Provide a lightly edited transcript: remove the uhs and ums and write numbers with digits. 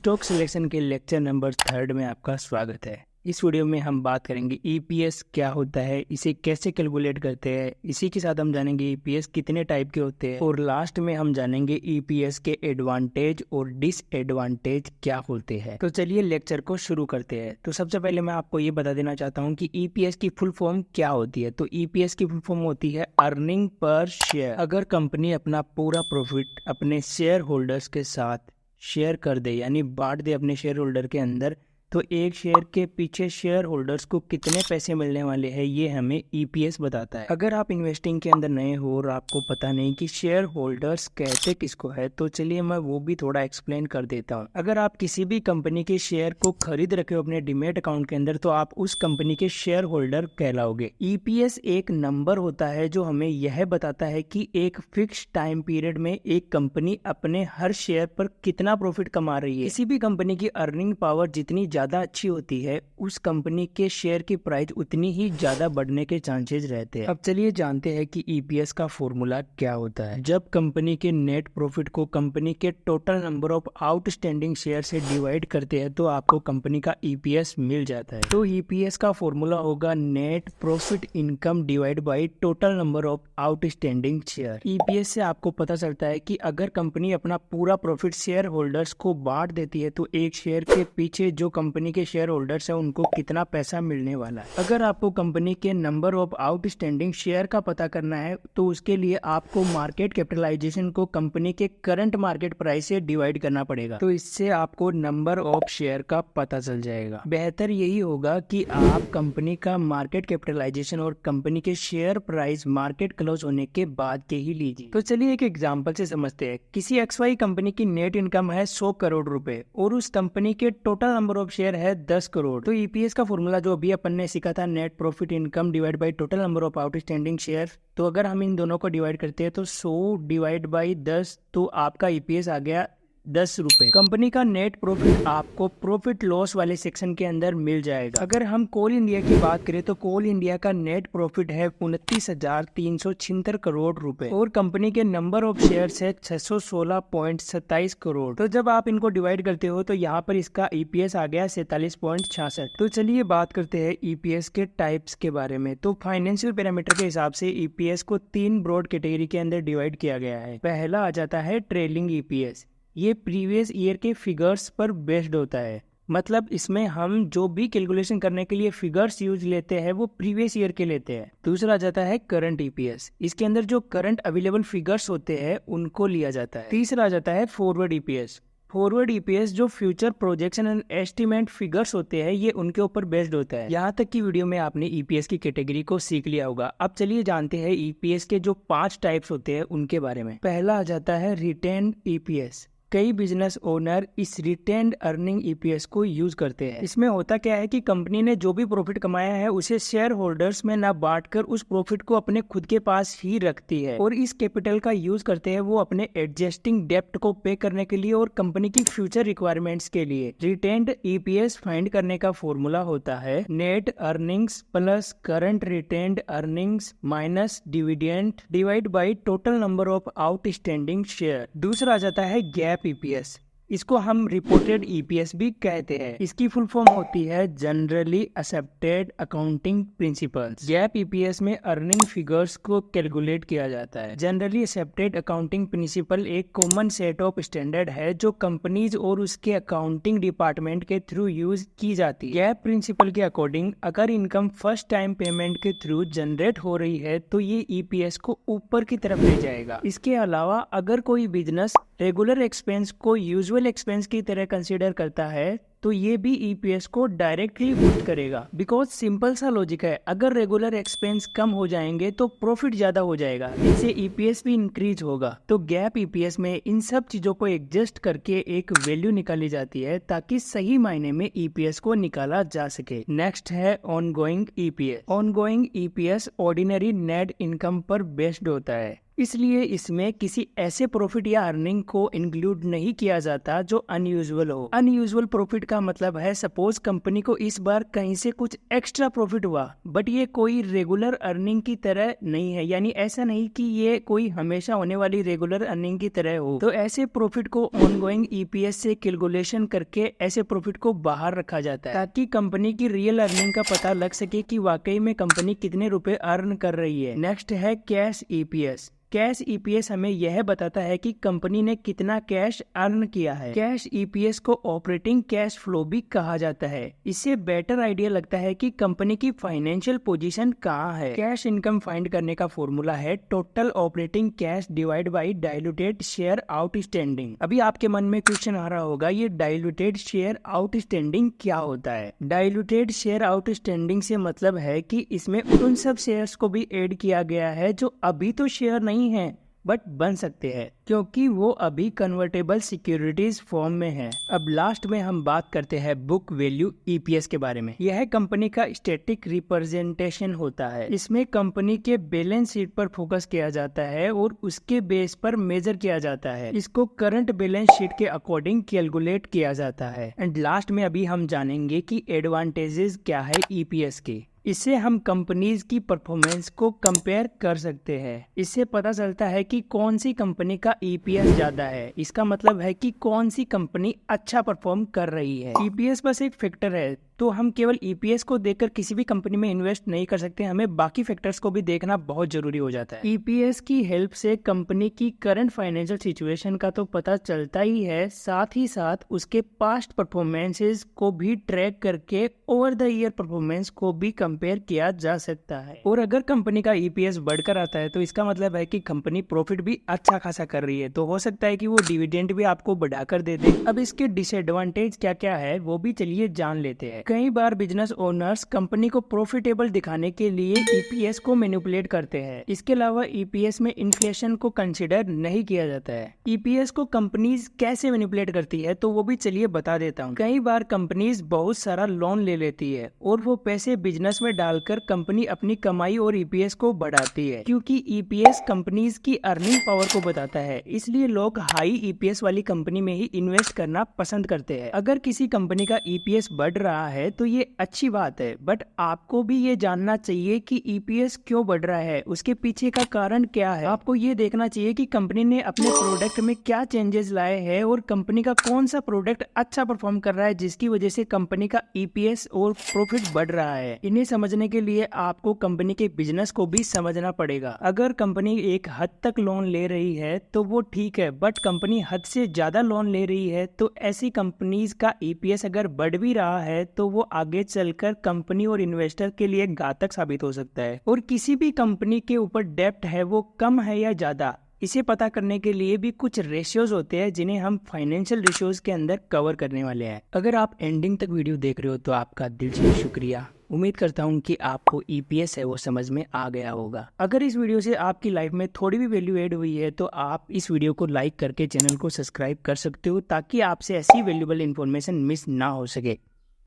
Stock selection के lecture number 3 में आपका स्वागत है। इस वीडियो में हम बात करेंगे ईपीएस क्या होता है, इसे कैसे कैलकुलेट करते हैं। इसी के साथ हम जानेंगे ईपीएस कितने टाइप के होते हैं और लास्ट में हम जानेंगे ईपीएस के एडवांटेज और डिसएडवांटेज क्या होते हैं। तो चलिए लेक्चर को शुरू करते हैं। तो सबसे पहले मैं आपको ये बता देना चाहता हूँ कि ईपीएस की फुल फॉर्म क्या होती है। तो ईपीएस की फुल फॉर्म होती है अर्निंग पर शेयर। अगर कंपनी अपना पूरा प्रॉफिट अपने शेयर होल्डर्स के साथ शेयर कर दे, यानी बांट दे अपने शेयर होल्डर के अंदर, तो एक शेयर के पीछे शेयर होल्डर्स को कितने पैसे मिलने वाले हैं ये हमें ईपीएस बताता है। अगर आप इन्वेस्टिंग के अंदर नए हो और आपको पता नहीं कि शेयर होल्डर्स कहते किसको है, तो चलिए मैं वो भी थोड़ा एक्सप्लेन कर देता हूँ। अगर आप किसी भी कंपनी के शेयर को खरीद रखे हो अपने डीमैट अकाउंट के अंदर, तो आप उस कंपनी के शेयर होल्डर कहलाओगे। ईपीएस एक नंबर होता है जो हमें यह बताता है कि एक फिक्स टाइम पीरियड में एक कंपनी अपने हर शेयर पर कितना प्रॉफिट कमा रही है। किसी भी कंपनी की अर्निंग पावर जितनी ज्यादा अच्छी होती है, उस कंपनी के शेयर की प्राइस उतनी ही ज्यादा बढ़ने के चांसेस रहते हैं। अब चलिए जानते हैं कि ईपीएस का फॉर्मूला क्या होता है। जब कंपनी के नेट प्रॉफिट को कंपनी के total number of outstanding share से डिवाइड करते हैं, तो आपको कंपनी का ईपीएस मिल जाता है। तो ईपीएस का फॉर्मूला होगा net profit income divide by total number of outstanding share. EPS से आपको पता चलता है कि अगर कंपनी अपना पूरा प्रॉफिट शेयर होल्डर्स को बांट देती है, तो एक शेयर के पीछे जो कंपनी के शेयर होल्डर्स है उनको कितना पैसा मिलने वाला है। अगर आपको कंपनी के नंबर ऑफ आउटस्टैंडिंग शेयर का पता करना है, तो उसके लिए आपको मार्केट कैपिटलाइजेशन को कंपनी के करंट मार्केट प्राइस से डिवाइड करना पड़ेगा। तो इससे आपको नंबर ऑफ शेयर का पता चल जाएगा। बेहतर यही होगा कि आप कंपनी का मार्केट कैपिटलाइजेशन और कंपनी के शेयर प्राइस मार्केट क्लोज होने के बाद के ही लीजिए। तो चलिए एक एग्जाम्पल से समझते हैं। किसी XY कंपनी की नेट इनकम है 100 करोड़ रुपए और उस कंपनी के टोटल नंबर ऑफ शेयर है 10 करोड़। तो ईपीएस का फॉर्मूला जो अभी अपन ने सीखा था, net profit income divide by total number of outstanding share, तो अगर हम इन दोनों को डिवाइड करते हैं तो 100 डिवाइड बाई 10, तो आपका ईपीएस आ गया 10 रुपए। कंपनी का नेट प्रॉफिट आपको प्रॉफिट लॉस वाले सेक्शन के अंदर मिल जाएगा। अगर हम कोल इंडिया की बात करें, तो कोल इंडिया का नेट प्रॉफिट है 29,376 करोड़ रुपए और कंपनी के नंबर ऑफ शेयर्स है 616.27 करोड़। तो जब आप इनको डिवाइड करते हो, तो यहाँ पर इसका ईपीएस आ गया 47.66। तो चलिए बात करते हैं ईपीएस के टाइप्स के बारे में। तो फाइनेंशियल पैरामीटर के हिसाब से ईपीएस को 3 ब्रॉड कैटेगरी के अंदर डिवाइड किया गया है। पहला आ जाता है ट्रेलिंग ईपीएस। ये प्रीवियस ईयर के फिगर्स पर बेस्ड होता है, मतलब इसमें हम जो भी कैलकुलेशन करने के लिए फिगर्स यूज लेते हैं वो प्रीवियस ईयर के लेते हैं। दूसरा आ जाता है करंट ईपीएस। इसके अंदर जो करंट अवेलेबल फिगर्स होते हैं उनको लिया जाता है। तीसरा आ जाता है फॉरवर्ड ईपीएस। फॉरवर्ड ईपीएस जो future projection and estimate figures होते हैं, ये उनके ऊपर बेस्ड होता है। यहाँ तक की वीडियो में आपने ईपीएस की कैटेगरी को सीख लिया होगा। अब चलिए जानते हैं ईपीएस के जो 5 टाइप्स होते हैं उनके बारे में। पहला आ जाता है रिटेन्ड ईपीएस। कई बिजनेस ओनर इस रिटेन्ड अर्निंग ईपीएस को यूज करते हैं। इसमें होता क्या है कि कंपनी ने जो भी प्रॉफिट कमाया है उसे शेयर होल्डर्स में ना बांटकर उस प्रॉफिट को अपने खुद के पास ही रखती है और इस कैपिटल का यूज करते हैं वो अपने एडजस्टिंग डेप्ट को पे करने के लिए और कंपनी की फ्यूचर रिक्वायरमेंट्स के लिए। रिटेन्ड ईपीएस फाइंड करने का फॉर्मूला होता है net earnings plus current retained earnings minus dividend divide by total number of outstanding share. दूसरा आ जाता है गैप ईपीएस। इसको हम रिपोर्टेड ईपीएस भी कहते हैं। इसकी फुल फॉर्म होती है generally accepted accounting principles. Gap EPS में अर्निंग फिगर्स को कैलकुलेट किया जाता है। जनरली एक्सेप्टेड अकाउंटिंग प्रिंसिपल एक कॉमन सेट ऑफ स्टैंडर्ड है जो कंपनीज और उसके अकाउंटिंग डिपार्टमेंट के थ्रू यूज की जाती है। गैप प्रिंसिपल के अकॉर्डिंग अगर इनकम फर्स्ट टाइम पेमेंट के थ्रू जनरेट हो रही है, तो ये ईपीएस को ऊपर की तरफ ले जाएगा। इसके अलावा अगर कोई बिजनेस रेगुलर एक्सपेंस को यूजुअल एक्सपेंस की तरह कंसीडर करता है, तो ये भी ईपीएस को डायरेक्टली बूस्ट करेगा। बिकॉज सिंपल सा लॉजिक है, अगर रेगुलर एक्सपेंस कम हो जाएंगे तो प्रॉफिट ज्यादा हो जाएगा, इससे ईपीएस भी इंक्रीज होगा। तो गैप ईपीएस में इन सब चीजों को एडजस्ट करके एक वैल्यू निकाली जाती है ताकि सही मायने में ईपीएस को निकाला जा सके। नेक्स्ट है ongoing EPS. Ongoing EPS ordinary net income पर बेस्ड होता है। इसलिए इसमें किसी ऐसे प्रॉफिट या अर्निंग को इंक्लूड नहीं किया जाता जो अनयूजुअल हो। अनयूजुअल प्रॉफिट का मतलब है सपोज कंपनी को इस बार कहीं से कुछ एक्स्ट्रा प्रॉफिट हुआ, बट ये कोई रेगुलर अर्निंग की तरह नहीं है, यानी ऐसा नहीं कि ये कोई हमेशा होने वाली रेगुलर अर्निंग की तरह हो। तो ऐसे प्रॉफिट को ऑनगोइंग ईपीएस से कैलकुलेशन करके ऐसे प्रॉफिट को बाहर रखा जाता है ताकि कंपनी की रियल अर्निंग का पता लग सके कि वाकई में कंपनी कितने रुपए अर्न कर रही है। नेक्स्ट है कैश ईपीएस। कैश ईपीएस हमें यह बताता है कि कंपनी ने कितना कैश अर्न किया है। कैश ईपीएस को ऑपरेटिंग कैश फ्लो भी कहा जाता है। इससे बेटर आइडिया लगता है कि कंपनी की फाइनेंशियल पोजीशन कहाँ है। कैश इनकम फाइंड करने का फॉर्मूला है total operating cash divide by diluted share outstanding. अभी आपके मन में क्वेश्चन आ रहा होगा, ये डाइल्यूटेड शेयर आउटस्टैंडिंग क्या होता है? डाइल्यूटेड शेयर आउटस्टैंडिंग से मतलब है कि इसमें उन सब शेयर्स को भी ऐड किया गया है जो अभी तो शेयर नहीं है बट बन सकते हैं, क्योंकि वो अभी कन्वर्टेबल सिक्योरिटीज फॉर्म में है। अब लास्ट में हम बात करते हैं बुक वैल्यू ईपीएस के बारे में। यह कंपनी का स्टैटिक रिप्रेजेंटेशन होता है। इसमें कंपनी के बैलेंस शीट पर फोकस किया जाता है और उसके बेस पर मेजर किया जाता है। इसको करंट बैलेंस शीट के अकॉर्डिंग कैलकुलेट किया जाता है। एंड लास्ट में अभी हम जानेंगे कि एडवांटेजेस क्या है ईपीएस के। इससे हम कंपनीज की परफॉर्मेंस को कंपेयर कर सकते हैं। इससे पता चलता है कि कौन सी कंपनी का ईपीएस ज्यादा है। इसका मतलब है कि कौन सी कंपनी अच्छा परफॉर्म कर रही है। ईपीएस बस एक फैक्टर है, तो हम केवल ईपीएस को देखकर किसी भी कंपनी में इन्वेस्ट नहीं कर सकते। हमें बाकी फैक्टर्स को भी देखना बहुत जरूरी हो जाता है। ईपीएस की हेल्प से कंपनी की करंट फाइनेंशियल सिचुएशन का तो पता चलता ही है, साथ ही साथ उसके पास्ट परफॉर्मेंसेस को भी ट्रैक करके ओवर द ईयर परफॉर्मेंस को भी कंपेयर किया जा सकता है। और अगर कंपनी का ईपीएस बढ़कर आता है तो इसका मतलब है कि कंपनी प्रॉफिट भी अच्छा खासा कर रही है, तो हो सकता है कि वो डिविडेंड भी आपको बढ़ाकर दे दे। अब इसके डिसएडवांटेज क्या क्या है वो भी चलिए जान लेते हैं। कई बार बिजनेस ओनर्स कंपनी को प्रॉफिटेबल दिखाने के लिए ईपीएस को मैनिपुलेट करते हैं। इसके अलावा ईपीएस में इन्फ्लेशन को कंसिडर नहीं किया जाता है। ईपीएस को कंपनीज कैसे मैनिपुलेट करती है तो वो भी चलिए बता देता हूँ। कई बार कंपनीज बहुत सारा लोन ले लेती है और वो पैसे बिजनेस में डालकर कंपनी अपनी कमाई और ईपीएस को बढ़ाती है, क्योंकि ईपीएस कंपनीज की अर्निंग पावर को बताता है। इसलिए लोग हाई ईपीएस वाली कंपनी में ही इन्वेस्ट करना पसंद करते हैं। अगर किसी कंपनी का ईपीएस बढ़ रहा है तो ये अच्छी बात है, बट आपको भी ये जानना चाहिए कि ईपीएस क्यों बढ़ रहा है, उसके पीछे का कारण क्या है। आपको ये देखना चाहिए कि कंपनी ने अपने प्रोडक्ट में क्या चेंजेस लाए हैं और कंपनी का कौन सा प्रोडक्ट अच्छा परफॉर्म कर रहा है जिसकी वजह से कंपनी का ईपीएस और प्रॉफिट बढ़ रहा है। इन्हें समझने के लिए आपको कंपनी के बिजनेस को भी समझना पड़ेगा। अगर कंपनी एक हद तक लोन ले रही है तो वो ठीक है, बट कंपनी हद से ज्यादा लोन ले रही है तो ऐसी कंपनीज का ईपीएस अगर बढ़ भी रहा है तो वो आगे चलकर कंपनी और इन्वेस्टर के लिए घातक साबित हो सकता है। और किसी भी कंपनी के ऊपर डेब्ट है वो कम है या ज्यादा, इसे पता करने के लिए भी कुछ रेशियोज होते हैं जिन्हें हम फाइनेंशियल रेशियोज के अंदर कवर करने वाले हैं। अगर आप एंडिंग तक वीडियो देख रहे हो तो आपका दिल से शुक्रिया। उम्मीद करता हूँ कि आपको ईपीएस है वो समझ में आ गया होगा। अगर इस वीडियो से आपकी लाइफ में थोड़ी भी वैल्यू ऐड हुई है तो आप इस वीडियो को लाइक करके चैनल को सब्सक्राइब कर सकते हो ताकि आपसे ऐसी वैल्यूएबल इन्फॉर्मेशन मिस ना हो सके।